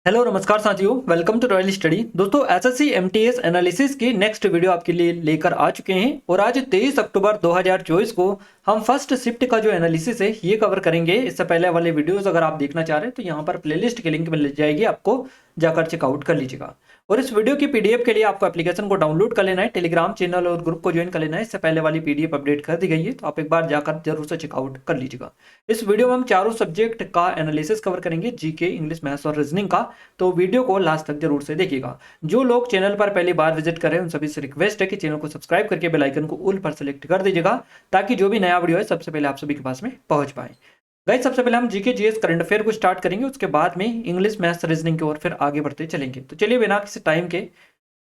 Hello नमस्कार साथियों, welcome to royal study. दोस्तों एसएससी एमटीएस एनालिसिस की नेक्स्ट वीडियो आपके लिए लेकर आ चुके हैं और आज 23 अक्टूबर 2024 को हम फर्स्ट शिफ्ट का जो एनालिसिस है ये कवर करेंगे। इससे पहले वाले वीडियोस अगर आप देखना चाह रहे हैं तो यहाँ पर प्लेलिस्ट की लिंक मिल जाएगी, आपको जाकर चेकआउट कर लीजिएगा। और इस वीडियो की पीडीएफ के लिए आपको एप्लीकेशन को डाउनलोड कर लेना है, टेलीग्राम चैनल और ग्रुप को ज्वाइन कर लेना है। इससे पहले वाली पीडीएफ अपडेट कर दी गई है, तो आप एक बार जाकर जरूर से चेकआउट कर लीजिएगा। इस वीडियो में हम चारों सब्जेक्ट का एनालिसिस कवर करेंगे, जीके, इंग्लिश, मैथ्स और रीजनिंग का। तो वीडियो को लास्ट तक जरूर से देखिएगा। जो लोग चैनल पर पहली बार विजिट कर रहे हैं उन सभी से रिक्वेस्ट है कि चैनल को सब्सक्राइब करके बेल आइकन को ऑल पर सेलेक्ट कर दीजिएगा, ताकि जो भी नया वीडियो है सबसे पहले आप सभी के पास में पहुंच पाए। गाइस सबसे पहले हम जीके जीएस करंट अफेयर को स्टार्ट करेंगे, उसके बाद में इंग्लिश, मैथ्स, रीजनिंग की ओर फिर आगे बढ़ते चलेंगे। तो चलिए बिना किसी टाइम के,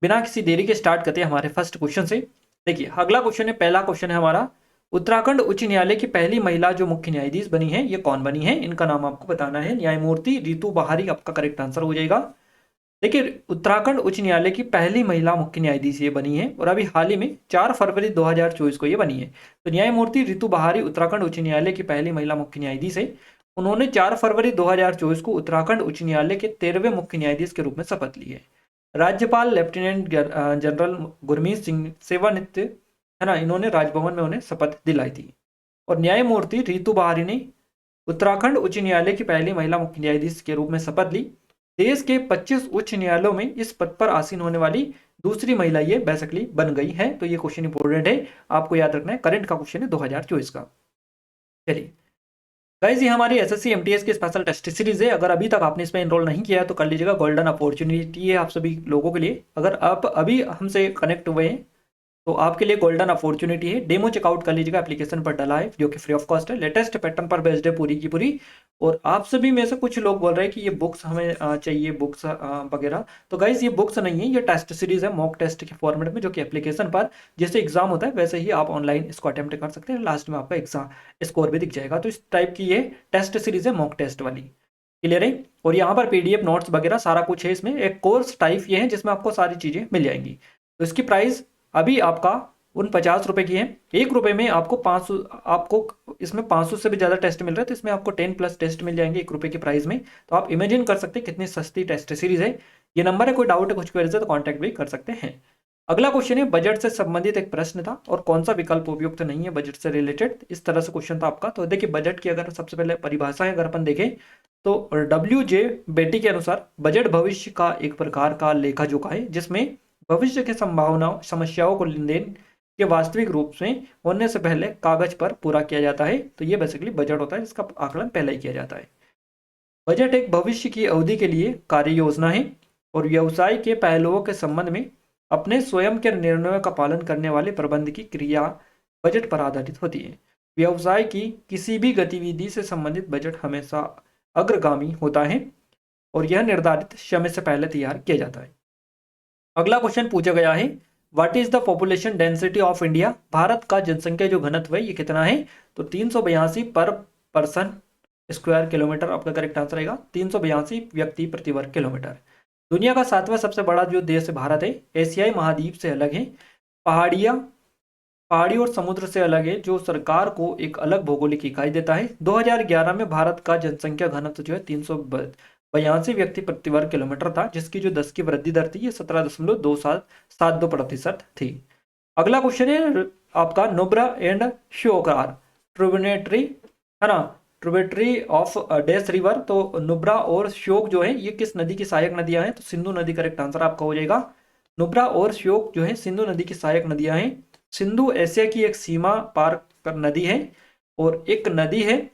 बिना किसी देरी के स्टार्ट करते हैं हमारे फर्स्ट क्वेश्चन से। देखिए अगला क्वेश्चन है, पहला क्वेश्चन है हमारा, उत्तराखंड उच्च न्यायालय की पहली महिला जो मुख्य न्यायाधीश बनी है ये कौन बनी है, इनका नाम आपको बताना है। न्यायमूर्ति रितु बहारी आपका करेक्ट आंसर हो जाएगा। देखिए उत्तराखंड उच्च न्यायालय की पहली महिला मुख्य न्यायाधीश ये बनी है और अभी हाल ही में 4 फरवरी 2024 को ये बनी है। तो न्यायमूर्ति रितु बहारी उत्तराखंड उच्च न्यायालय की पहली महिला मुख्य न्यायाधीश है। उन्होंने 4 फरवरी 2024 को उत्तराखंड उच्च न्यायालय के 13वें मुख्य न्यायाधीश के रूप में शपथ ली है। राज्यपाल लेफ्टिनेंट जनरल गुरमीत सिंह सेवानिवृत्त है ना, इन्होंने राजभवन में उन्हें शपथ दिलाई थी। और न्यायमूर्ति रितु बहारी ने उत्तराखंड उच्च न्यायालय की पहली महिला मुख्य न्यायाधीश के रूप में शपथ ली। देश के 25 उच्च न्यायालयों में इस पद पर आसीन होने वाली दूसरी महिला ये बेसिकली बन गई है। तो ये क्वेश्चन इंपोर्टेंट है, आपको याद रखना है, करंट का क्वेश्चन है 2024 का। चलिए गाइस, ये हमारी एसएससी एमटीएस की स्पेशल टेस्ट सीरीज है। अगर अभी तक आपने इसमें एनरोल नहीं किया है तो कर लीजिएगा, गोल्डन अपॉर्चुनिटी है आप सभी लोगों के लिए। अगर आप अभी हमसे कनेक्ट हुए हैं तो आपके लिए गोल्डन अपॉर्चुनिटी है, डेमो चेकआउट कर लीजिएगा, एप्लीकेशन पर डला है जो कि फ्री ऑफ कॉस्ट है, लेटेस्ट पैटर्न पर बेस्ड है पूरी की पूरी। और आप सभी में से कुछ लोग बोल रहे हैं कि ये बुक्स हमें चाहिए, बुक्स वगैरह। तो गाइस ये बुक्स नहीं है, ये टेस्ट सीरीज है मॉक टेस्ट के फॉर्मेट में, जो कि एप्लीकेशन पर जैसे एग्जाम होता है वैसे ही आप ऑनलाइन इसको अटेम्प्ट कर सकते हैं। लास्ट में आपका एग्जाम स्कोर भी दिख जाएगा। तो इस टाइप की ये टेस्ट सीरीज है, मॉक टेस्ट वाली। क्लियर है। और यहाँ पर पीडीएफ नोट्स वगैरह सारा कुछ है इसमें। एक कोर्स टाइप ये है जिसमें आपको सारी चीजें मिल जाएंगी। तो इसकी प्राइस अभी आपका 50 रुपए की है। 1 रुपए में आपको 500, आपको इसमें 500 से भी ज्यादा टेस्ट मिल रहा है। तो इसमें आपको 10+ टेस्ट मिल जाएंगे 1 रुपए की प्राइस में। तो आप इमेजिन कर सकते हैं कितनी सस्ती टेस्ट सीरीज है। ये नंबर है, कोई डाउट है, कुछ क्वेरी है तो कॉन्टैक्ट भी कर सकते हैं। अगला क्वेश्चन है, बजट से संबंधित एक प्रश्न था और कौन सा विकल्प उपयुक्त नहीं है बजट से रिलेटेड, इस तरह से क्वेश्चन था आपका। तो देखिए बजट की अगर सबसे पहले परिभाषा है अगर अपन देखें तो WJ बेटी के अनुसार बजट भविष्य का एक प्रकार का लेखा जोखा है, जिसमें भविष्य की संभावनाओं, समस्याओं को लेन देन के वास्तविक रूप में होने से पहले कागज पर पूरा किया जाता है। तो ये बेसिकली बजट होता है, इसका आकलन पहले ही किया जाता है। बजट एक भविष्य की अवधि के लिए कार्य योजना है और व्यवसाय के पहलुओं के संबंध में अपने स्वयं के निर्णयों का पालन करने वाले प्रबंध की क्रिया बजट पर आधारित होती है। व्यवसाय की किसी भी गतिविधि से संबंधित बजट हमेशा अग्रगामी होता है और यह निर्धारित समय से पहले तैयार किया जाता है। अगला क्वेश्चन पूछा गया है, what is the population density of India. Bharat का जनसंख्या जो घनत्व है ये कितना है। तो 382 पर पर्सन स्क्वायर किलोमीटर आपका करेक्ट आंसर आएगा। 382 व्यक्ति प्रति वर्ग किलोमीटर। दुनिया का 7वां सबसे बड़ा जो देश भारत है, एशियाई महाद्वीप से अलग है, पहाड़ी और समुद्र से अलग है, जो सरकार को एक अलग भौगोलिक इकाई देता है। 2011 में भारत का जनसंख्या घनत्व जो है 382 व्यक्ति प्रति वर्ग किलोमीटर था, जिसकी जो 10 की वृद्धि दर थी ये 17.2772% थी। अगला क्वेश्चन है आपका, नुब्रा एंड श्योकार ट्रिब्यूटरी है ना, ट्रिब्यूटरी ऑफ डैश रिवर। तो नुब्रा और श्योक जो है ये किस नदी की सहायक नदियां हैं। तो सिंधु नदी करेक्ट आंसर आपका हो जाएगा। नुब्रा और श्योक जो है सिंधु नदी की सहायक नदियां हैं। सिंधु एशिया की एक सीमा पार कर नदी है और एक नदी है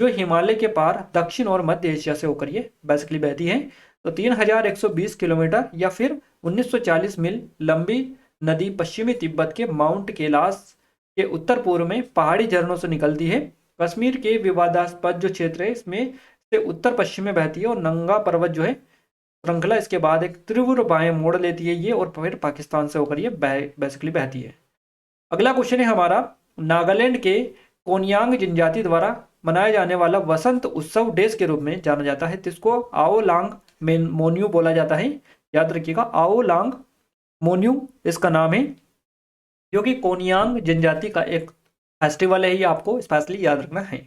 जो हिमालय के पार दक्षिण और मध्य एशिया से होकर ये बेसिकली बहती है। तो 3120 किलोमीटर या फिर 1940 मील लंबी नदी पश्चिमी तिब्बत के माउंट कैलाश के उत्तर पूर्व में पहाड़ी झरनों से निकलती है। कश्मीर के विवादास्पद जो क्षेत्र है इसमें से उत्तर पश्चिम में बहती है और नंगा पर्वत जो है श्रृंखला इसके बाद एक तीव्र बाएं मोड़ लेती है ये, और फिर पाकिस्तान से होकर ये बेसिकली बहती है। अगला क्वेश्चन है हमारा, नागालैंड के कोनयांग जनजाति द्वारा मनाया जाने वाला वसंत उत्सव डेज के रूप में जाना जाता है, जिसको आओ लांग मोन्यू बोला जाता है। याद रखिएगा, आओ लांग मोन्यू इसका नाम है, जो कि कोनयांग जनजाति का एक फेस्टिवल है, ये आपको स्पेशली याद रखना है।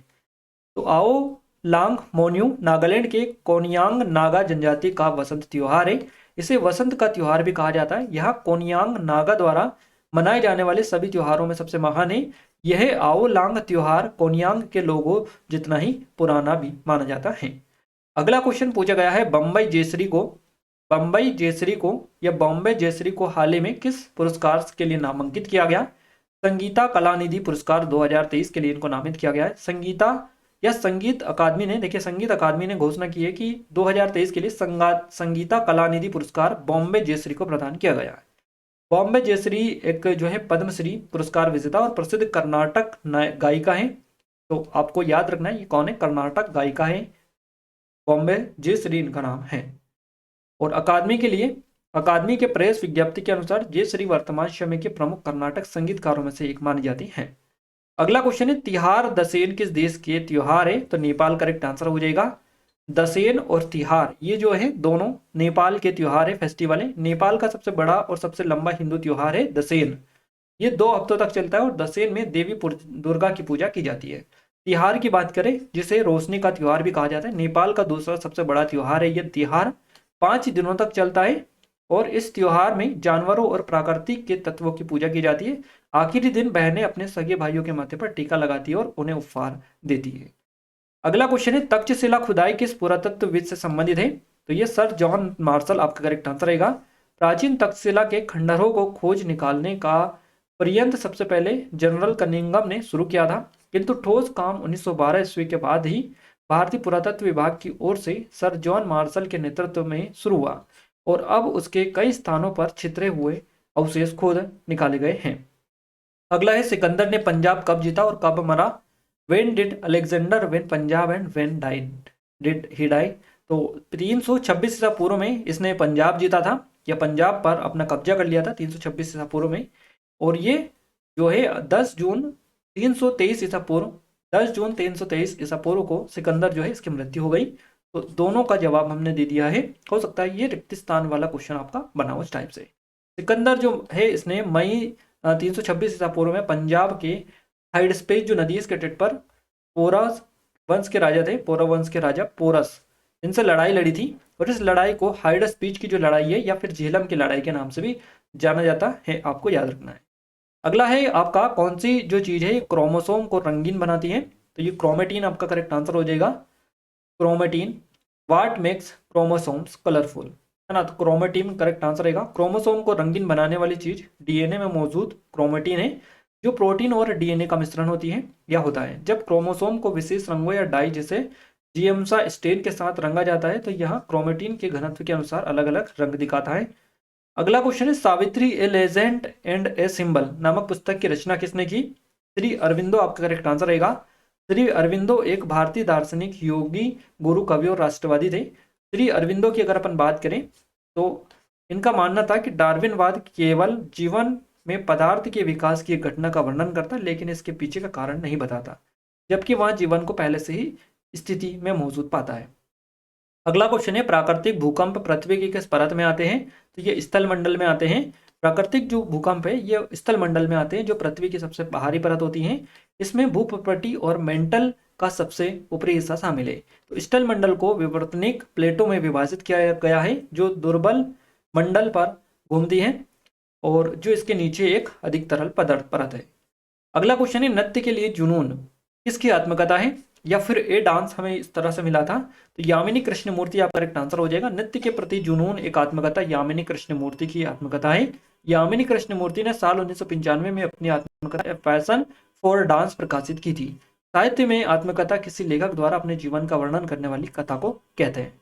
तो आओ लांग मोन्यू नागालैंड के कोनयांग नागा जनजाति का वसंत त्योहार है। इसे वसंत का त्योहार भी कहा जाता है। यह कोनयांग नागा द्वारा मनाए जाने वाले सभी त्योहारों में सबसे महान है। यह आओ लांग त्योहार कोनयांग के लोगों जितना ही पुराना भी माना जाता है। अगला क्वेश्चन पूछा गया है बम्बई जयश्री को या बॉम्बे जयश्री को हाल ही में किस पुरस्कार के लिए नामांकित किया गया? संगीता कलानिधि पुरस्कार 2023 के लिए इनको नामित किया गया है। संगीता या संगीत अकादमी ने, देखिए संगीत अकादमी ने घोषणा की है कि 2023 के लिए संगीता कलानिधि पुरस्कार बॉम्बे जयश्री को प्रदान किया गया है। बॉम्बे जयश्री एक जो है पद्मश्री पुरस्कार विजेता और प्रसिद्ध कर्नाटक गायिका है। तो आपको याद रखना है ये कौन है, कर्नाटक गायिका है, बॉम्बे जयश्री इनका नाम है। और अकादमी के प्रेस विज्ञप्ति के अनुसार जयश्री वर्तमान समय के प्रमुख कर्नाटक संगीतकारों में से एक मानी जाती है। अगला क्वेश्चन है तिहार दसेन किस देश के त्योहार है? तो नेपाल करेक्ट आंसर हो जाएगा। दसेन और तिहार ये जो है दोनों नेपाल के त्योहार है, फेस्टिवल है। नेपाल का सबसे बड़ा और सबसे लंबा हिंदू त्योहार है दसेन। ये 2 हफ्तों तक चलता है और दसेन में देवी दुर्गा की पूजा की जाती है। तिहार की बात करें जिसे रोशनी का त्योहार भी कहा जाता है, नेपाल का दूसरा सबसे बड़ा त्योहार है। यह त्योहार 5 दिनों तक चलता है और इस त्योहार में जानवरों और प्राकृतिक के तत्वों की पूजा की जाती है। आखिरी दिन बहनें अपने सगे भाइयों के माथे पर टीका लगाती है और उन्हें उपहार देती है। अगला क्वेश्चन है तक्षशिला खुदाई किस पुरातत्वविद से संबंधित है? तो ये सर जॉन मार्शल आपका करेक्ट आंसर रहेगा। प्राचीन तक्षशिला के खंडहरों को खोज निकालने का प्रयत्न सबसे पहले जनरल कनिंघम ने शुरू किया था, किंतु ठोस काम 1912 ईस्वी के बाद ही भारतीय पुरातत्व विभाग की ओर से सर जॉन मार्शल के नेतृत्व में शुरू हुआ और अब उसके कई स्थानों पर छितरे हुए अवशेष खोद निकाले गए हैं। अगला है सिकंदर ने पंजाब कब जीता और कब मरा? When did Alexander win Punjab and when did he die? तो 326 ईसा पूर्व में इसने पंजाब जीता था या पंजाब पर अपना कब्जा कर लिया था 326 ईसा पूर्व में। और ये जो है 10 जून 323 ईसा पूर्व को सिकंदर जो है इसकी मृत्यु हो गई। तो दोनों का जवाब हमने दे दिया है। हो सकता है ये रिक्त स्थान वाला क्वेश्चन आपका बना हो इस टाइप से। सिकंदर जो है इसने मई 326 ईसा पूर्व में पंजाब के हाइडस्पेस जो नदी इसके तट पर पोरस वंश के राजा थे, पौरव वंश के राजा पोरस, इनसे लड़ाई लड़ी थी और इस लड़ाई को हाइडस्पेस की जो लड़ाई है या फिर झेलम की लड़ाई के नाम से भी जाना जाता है, आपको याद रखना है। अगला है आपका कौन सी जो चीज है क्रोमोसोम को रंगीन बनाती है? तो ये क्रोमेटिन आपका करेक्ट आंसर हो जाएगा। Chromatin, what makes chromosomes colourful, है ना? तो क्रोमेटिन करेक्ट आंसर रहेगा। क्रोमोसोम को रंगीन बनाने वाली चीज डीएनए में मौजूद क्रोमेटिन है, जो प्रोटीन और डीएनए का मिश्रण होती है या होता है। जब क्रोमोसोम को विशेष रंगों या डाई जैसे जीएमसा स्टेन के साथ रंगा जाता है तो यह क्रोमेटिन के घनत्व के अनुसार अलग अलग रंग दिखाता है। अगला क्वेश्चन है सावित्री ए लेजेंड एंड ए सिंबल नामक पुस्तक की रचना किसने की? श्री अरविंदो आपका करेक्ट आंसर रहेगा। श्री अरविंदो एक भारतीय दार्शनिक, योगी, गुरु, कवि और राष्ट्रवादी थे। श्री अरविंदो की अगर अपन बात करें तो इनका मानना था कि डार्विनवाद केवल जीवन में पदार्थ के विकास की घटना का वर्णन करता लेकिन इसके पीछे का कारण नहीं बताता, जबकि वह जीवन को पहले से ही स्थिति में मौजूद पाता है। अगला क्वेश्चन है प्राकृतिक भूकंप पृथ्वी की किस परत में आते हैं? तो ये स्थल मंडल में आते हैं। प्राकृतिक जो भूकंप है ये स्थल मंडल में आते हैं, जो पृथ्वी की सबसे बाहरी परत होती है। इसमें भूप्रपटी और मेंटल का सबसे ऊपरी हिस्सा शामिल है। तो स्थल मंडल को विवर्तनिक प्लेटों में विभाजित किया गया है जो दुर्बल मंडल पर घूमती है और जो इसके नीचे एक अधिक तरल परत है। अगला क्वेश्चन है नृत्य के लिए जुनून किसकी आत्मकथा है? या फिर ए डांस हमें इस तरह से मिला था, तो यामिनी कृष्णमूर्ति आपका करेक्ट आंसर हो जाएगा। नृत्य के प्रति जुनून एक आत्मकथा यामिनी कृष्णमूर्ति की आत्मकथा है। यामिनी कृष्णमूर्ति ने साल 1995 में अपनी आत्मकथा पैशन फॉर डांस प्रकाशित की थी। साहित्य में आत्मकथा किसी लेखक द्वारा अपने जीवन का वर्णन करने वाली कथा को कहते हैं।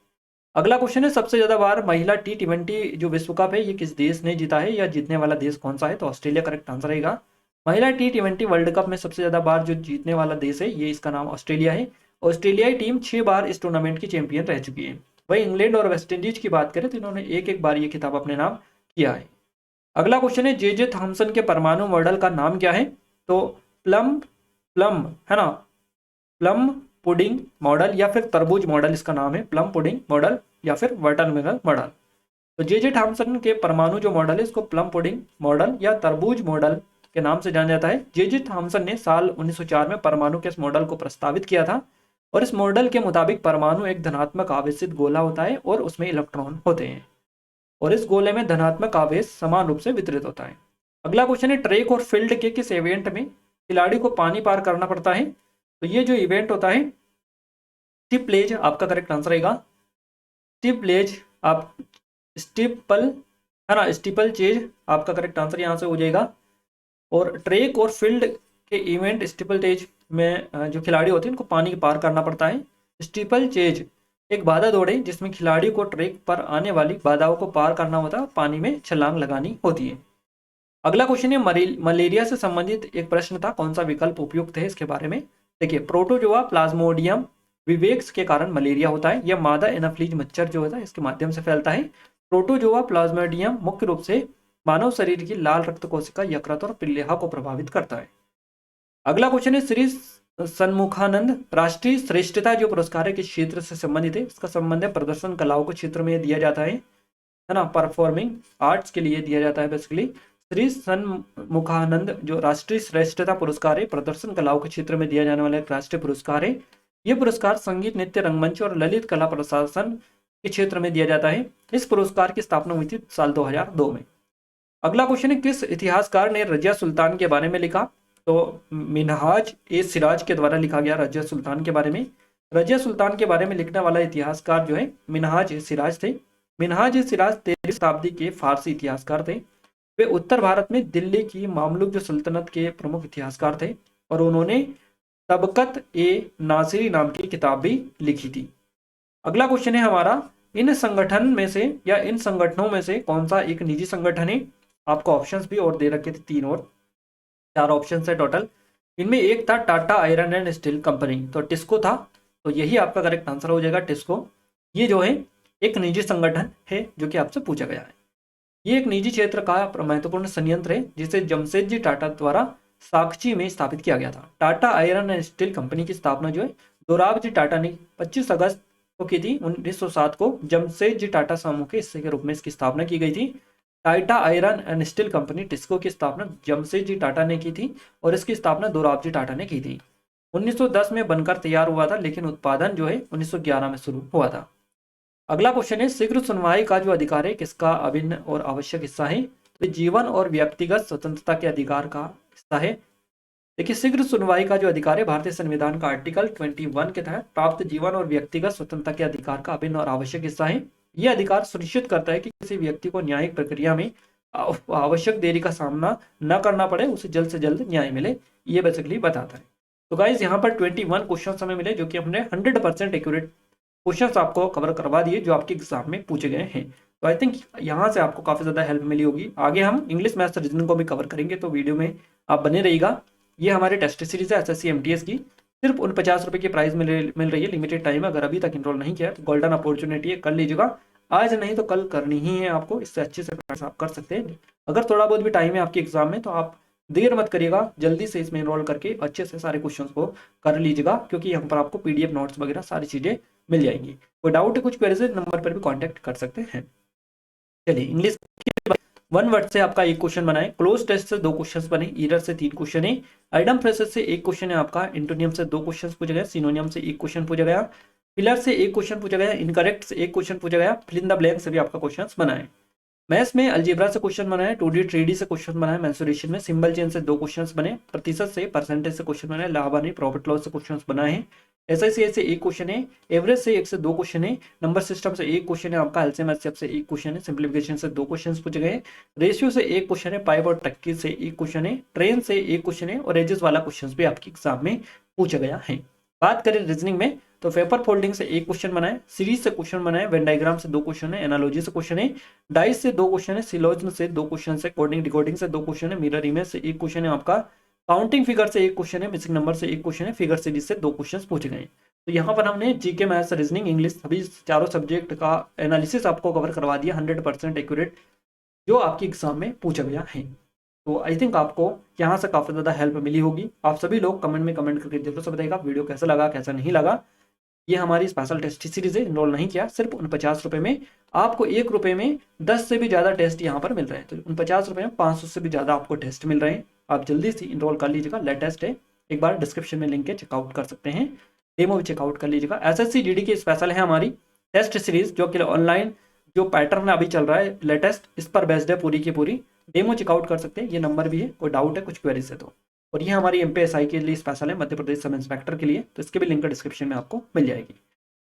अगला क्वेश्चन है सबसे ज्यादा बार महिला T20 जो विश्व कप है ये किस देश ने जीता है या जीतने वाला देश कौन सा है? तो ऑस्ट्रेलिया करेक्ट आंसर रहेगा। महिला T20 वर्ल्ड कप में सबसे ज्यादा बार जो जीतने वाला देश है ये इसका नाम ऑस्ट्रेलिया है। ऑस्ट्रेलियाई टीम 6 बार इस टूर्नामेंट की चैंपियन रह चुकी है। वही इंग्लैंड और वेस्ट इंडीज की बात करें तो इन्होंने एक बार ये खिताब अपने नाम किया है। अगला क्वेश्चन है जे थॉमसन के परमाणु मॉडल का नाम क्या है? तो प्लम है ना, प्लम पुडिंग मॉडल या फिर तरबूज मॉडल इसका नाम है, प्लम पुडिंग मॉडल या फिर वाटरमेलन मॉडल। तो जे थॉमसन के परमाणु जो मॉडल है इसको प्लम पुडिंग मॉडल या तरबूज मॉडल के नाम से जाना जाता है। जे थॉमसन ने साल 1904 में परमाणु के इस मॉडल को प्रस्तावित किया था और इस मॉडल के मुताबिक परमाणु एक धनात्मक आवेशित गोला होता है और उसमें इलेक्ट्रॉन होते हैं और इस गोले में धनात्मक आवेश समान रूप से वितरित होता है। अगला क्वेश्चन है, ट्रैक और फील्ड के किस इवेंट में खिलाड़ी को पानी पार करना पड़ता है? तो ये जो इवेंट होता है स्टीपलेज आपका करेक्ट आंसर रहेगा। स्टीपलेज आप स्टीपल है ना, स्टीपल चेज आपका करेक्ट आंसर यहाँ से हो जाएगा। और ट्रैक और फील्ड के इवेंट स्टीपल चेज में जो खिलाड़ी होते हैं उनको पानी पार करना पड़ता है। स्टीपल चेज एक बाधा दौड़ है जिसमें खिलाड़ी को ट्रैक पर आने वाली बाधाओं को पार करना होता है, पानी में छलांग लगानी होती है। अगला क्वेश्चन है, मलेरिया से संबंधित एक प्रश्न था, कौन सा विकल्प उपयुक्त है इसके बारे में? देखिए, प्रोटोजोआ प्लाज्मोडियम विवेक्स के कारण मलेरिया होता है। यह मादा एनाफ्लीज मच्छर जो होता है इसके माध्यम से फैलता है। प्रोटोजोआ प्लाज्मोडियम मुख्य रूप से मानव शरीर की लाल रक्त कोशिका, यकृत और प्लीहा को प्रभावित करता है। अगला क्वेश्चन है, श्री सन्मुखानंद राष्ट्रीय श्रेष्ठता जो पुरस्कार है किस क्षेत्र से संबंधित है? इसका संबंध है प्रदर्शन कलाओं के क्षेत्र में दिया जाता है ना, परफॉर्मिंग आर्ट्स के लिए दिया जाता है बेसिकली। श्री सन्मुखानंद जो राष्ट्रीय श्रेष्ठता पुरस्कार है प्रदर्शन कलाओं के क्षेत्र में दिया जाने वाला एक राष्ट्रीय पुरस्कार है। यह पुरस्कार संगीत, नृत्य, रंगमंच और ललित कला प्रशासन के क्षेत्र में दिया जाता है। इस पुरस्कार की स्थापना हुई थी साल 2002 में। अगला क्वेश्चन है, किस इतिहासकार ने रजिया सुल्तान के बारे में लिखा? तो मिनहाज ए सिराज के द्वारा लिखा गया रजिया सुल्तान के बारे में। रजिया सुल्तान के बारे में लिखने वाला इतिहासकार जो है मिनहाज ए सिराज थे। मिनहाज ए सिराज 13वीं शताब्दी के फारसी इतिहासकार थे। वे उत्तर भारत में दिल्ली की मामलुक जो सल्तनत के प्रमुख इतिहासकार थे और उन्होंने तबकत ए नासिरी नाम की किताब भी लिखी थी। अगला क्वेश्चन है हमारा, इन संगठन में से या इन संगठनों में से कौन सा एक निजी संगठन है? आपको ऑप्शंस भी और दे रखे थे, 3 और 4 ऑप्शन है टोटल। इनमें एक था Tata iron and steel company, तो टिस्को था, तो यही आपका करेक्ट आंसर हो जाएगा टिस्को। ये जो है एक निजी संगठन है जो कि आपसे पूछा गया है। ये एक निजी क्षेत्र का महत्वपूर्ण संयंत्र है जिसे जमशेदजी टाटा द्वारा साक्षी में स्थापित किया गया था। Tata iron and steel company की स्थापना जो है दोराबजी टाटा ने 25 अगस्त को की थी। 1907 को जमशेदजी टाटा समूह के हिस्से के रूप में इसकी स्थापना की गई थी। Tata iron and steel company TISCO की स्थापना जमशेदजी टाटा ने की थी और इसकी स्थापना दोराबजी टाटा ने की थी। 1910 में बनकर तैयार हुआ था, लेकिन उत्पादन जो है 1911 में शुरू हुआ था। अगला क्वेश्चन है, शीघ्र सुनवाई का जो अधिकार है किसका अभिन्न और आवश्यक हिस्सा है? तो जीवन और व्यक्तिगत स्वतंत्रता के अधिकार का हिस्सा है। देखिए, शीघ्र सुनवाई का जो अधिकार है भारतीय संविधान का आर्टिकल 21 के तहत प्राप्त जीवन और व्यक्तिगत स्वतंत्रता के अधिकार का अभिन्न और आवश्यक हिस्सा है। यह अधिकार सुनिश्चित करता है कि किसी व्यक्ति को न्यायिक प्रक्रिया में आवश्यक देरी का सामना न करना पड़े, उसे जल्द से जल्द न्याय मिले, ये बेसिकली बताता है। तो गाइज यहाँ पर 21 क्वेश्चन हमें मिले जो कि हमने 100% एक्यूरेट क्वेश्चंस आपको कवर करवा दिए जो आपके एग्जाम में पूछे गए हैं। तो आई थिंक यहाँ से आपको काफी ज्यादा हेल्प मिली होगी। आगे हम इंग्लिश, मैथ्स, रीजनिंग को भी कवर करेंगे, तो वीडियो में आप बने रहिएगा। ये हमारी टेस्ट सीरीज है एसएससी एमटीएस की, सिर्फ 50 रुपए की प्राइस मिल रही है, लिमिटेड टाइम है। अगर अभी तक इनरोल नहीं किया तो गोल्डन अपॉर्चुनिटी है, कर लीजिएगा। आज नहीं तो कल करनी ही है आपको, इससे अच्छे से आप कर सकते हैं। अगर थोड़ा बहुत भी टाइम है आपके एग्जाम में तो आप देर मत करिएगा, जल्दी से इसमें इनरोल करके अच्छे से सारे क्वेश्चंस को कर लीजिएगा, क्योंकि यहाँ पर आपको पीडीएफ नोट्स वगैरह सारी चीजें मिल जाएंगी। कोई डाउट है, कुछ क्वेरीज नंबर पर भी कांटेक्ट कर सकते हैं। चलिए, इंग्लिश 1 वर्ड से आपका एक क्वेश्चन बनाए, क्लोज टेस्ट से 2 क्वेश्चन बने, ईरर से 3 क्वेश्चन है, आइडम फ्रेसेस से 1 क्वेश्चन है आपका, इंटोनियम से 2 क्वेश्चन पूछा गया, सिनोनियम से 1 क्वेश्चन पूछा गया, फिलर से 1 क्वेश्चन पूछा गया, इनकरेक्ट से 1 क्वेश्चन पूछा गया, फिल इन द ब्लैंक से भी आपका क्वेश्चन बनाए। मैथ्स में अलजेब्रा से क्वेश्चन बनाए, 2D 3D से क्वेश्चन बनाए, मेंसुरेशन में सिंबल चेन से 2 क्वेश्चंस बने, प्रतिशत से परसेंटेज से क्वेश्चन बनाए, लाभ हानि प्रॉफिट लॉस से क्वेश्चंस बनाए हैं, एसआईसीआई से 1 क्वेश्चन है, एवरेज से 1 से 2 क्वेश्चन है, नंबर सिस्टम से 1 क्वेश्चन है आपका, एलसीएम एचसीएफ से 1 क्वेश्चन है, सिंप्लीफिकेशन से 2 क्वेश्चन पूछे गए, रेशियो से 1 क्वेश्चन है, पाइप और टक्की से 1 क्वेश्चन है, ट्रेन से 1 क्वेश्चन है और एजेस वाला क्वेश्चन भी आपके एग्जाम में पूछा गया है। बात करें रीजनिंग में तो पेपर फोल्डिंग से 1 क्वेश्चन बनाए, सीरीज से क्वेश्चन बनाए, वेन डायग्राम से 2 क्वेश्चन है, एनालॉजी से क्वेश्चन है, डाइस से 2 क्वेश्चन है, सिलोजिज्म से 2 क्वेश्चन है, कोडिंग डिकोडिंग से 2 क्वेश्चन है, मिरर इमेज से 1 क्वेश्चन है आपका, काउंटिंग फिगर से 1 क्वेश्चन है, मिसिंग नंबर से 1 क्वेश्चन है, फिगर सीरीज से 2 क्वेश्चन पूछे गए। तो यहाँ पर हमने जीके, मैथ्स, रीजनिंग, इंग्लिश सभी चारों सब्जेक्ट का एनालिसिस आपको कवर करवा दिया, 100% एक्यूरेट जो आपके एग्जाम में पूछा गया है। तो आई थिंक आपको यहाँ से काफी ज्यादा हेल्प मिली होगी। आप सभी लोग कमेंट में कमेंट करके जरूर से बताइएगा वीडियो कैसा लगा, कैसा नहीं लगा। ये हमारी स्पेशल टेस्ट सीरीज है, इनरोल नहीं किया, सिर्फ 49 रुपए में आपको 1 रुपए में 10 से भी ज्यादा टेस्ट यहाँ पर मिल रहे हैं। तो 49 रुपए में 500 से भी ज्यादा आपको टेस्ट मिल रहे हैं। आप जल्दी से इनरोल कर लीजिएगा, लेटेस्ट है, एक बार डिस्क्रिप्शन में लिंक है, चेकआउट कर सकते हैं। डेमो भी चेकआउट कर लीजिएगा। एसएससी जीडी की स्पेशल है हमारी टेस्ट सीरीज, जो कि ऑनलाइन जो पैटर्न अभी चल रहा है लेटेस्ट, इस पर बेस्ड है पूरी की पूरी। डेमो चेकआउट कर सकते हैं, ये नंबर भी है, कोई डाउट है कुछ क्वेरीज है तो। और ये हमारी एमपीएसआई के लिए स्पेशल है, मध्य प्रदेश सब इंस्पेक्टर के लिए, तो इसके भी लिंक डिस्क्रिप्शन में आपको मिल जाएगी।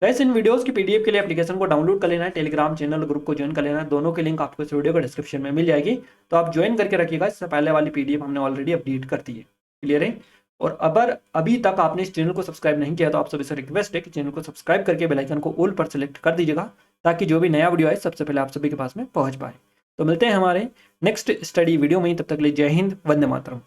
गाइस, इन वीडियोस की पीडीएफ के लिए एप्लीकेशन को डाउनलोड कर लेना है, टेलीग्राम चैनल ग्रुप को ज्वाइन कर लेना है, दोनों की लिंक आपको इस वीडियो के डिस्क्रिप्शन में मिल जाएगी, तो आप ज्वाइन करके रखिएगा। इससे पहले वाली पीडीएफ हमने ऑलरेडी अपडेट कर दी है, क्लियर है। और अगर अभी तक आपने इस चैनल को सब्सक्राइब नहीं किया तो आप सभी से रिक्वेस्ट है कि चैनल को सब्सक्राइब करके बेल आइकन को ऑल पर सेलेक्ट कर दीजिएगा, ताकि जो भी नया वीडियो आए सबसे पहले आप सभी के पास में पहुंच पाए। तो मिलते हैं हमारे नेक्स्ट स्टडी वीडियो में, तब तक के लिए जय हिंद, वंदे मातरम।